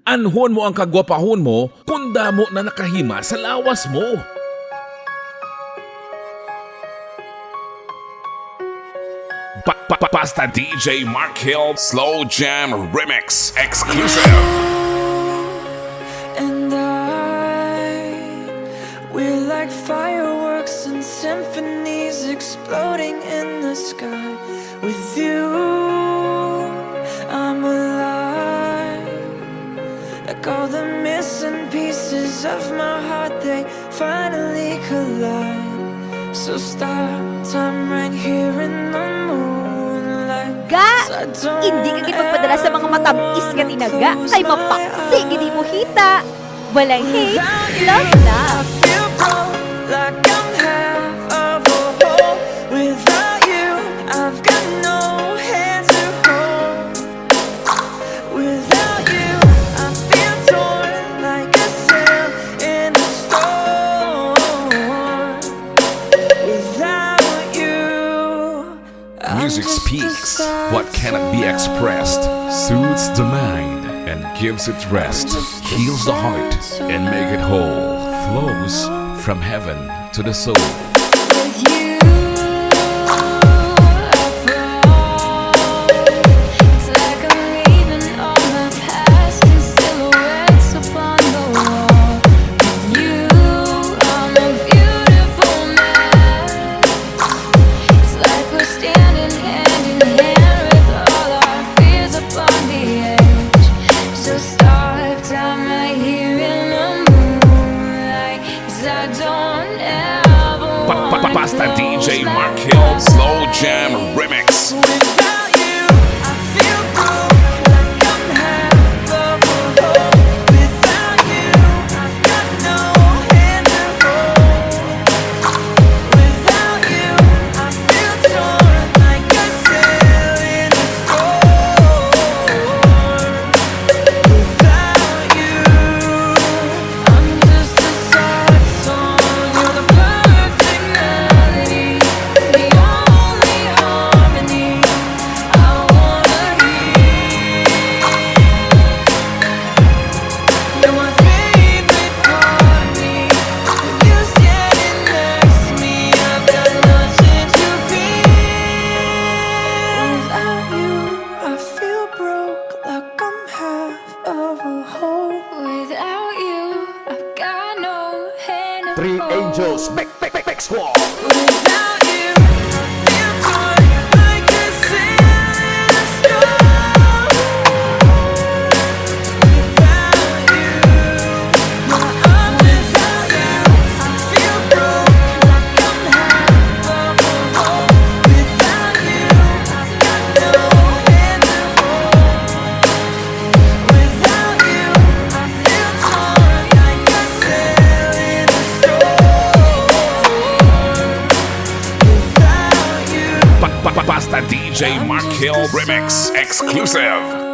Anhon mo ang kagwapahon mo, kunda mo na nakahima sa lawas mo. Pasta DJ Mark Hill Slow Jam Remix Exclusive. And we're like fireworks and symphonies exploding in the sky. With you, I'm alive. Like all the missing pieces of my heart, they finally collide. So stop time right here in the moonlight. Hindi ka gipagpadala sa mga matamis nga tinaga kay mapaksi gidi mo hita. Walang hate, love na. I feel broke, like I'm half of a whole. Without you, I've got no hand to hold. Without you, I feel torn like a sail in a storm. Without you, Music speaks what cannot be expressed, soothes the mind and gives it rest, heals the heart and make it whole, flows from heaven to the soul. with you, it's like I'm leaving all my past in silhouettes upon the wall. With you, I'm a beautiful man. It's like we're standing hand in hand with all our fears upon the edge. So start time right here in the moonlight, 'cause I don't ever wanna Pasta go DJ back. Mark Hill Slow Jam Remix. Without you, I feel broke, like I'm half of a whole. Without you, I've got no hand to hold. Without you, I feel torn like a sail in a storm. Without you, I'm just a sad song. You're the perfect melody, the only harmony I wanna hear. You're my favorite part of me. With you standing next to me, I've got nothing to fear. Without you, I feel broke, like I'm half of a whole. Without you, I've got no hand to Three hold. angels, back squad. Without you, feel torn like a sail in a storm. Without you, I'm without you. I feel broke, like I'm half of a whole. Without you, I've got no hand to hold. Without you, I feel torn like a sail in a storm. Without you, Pasta DJ Mark Hill Remix Exclusive.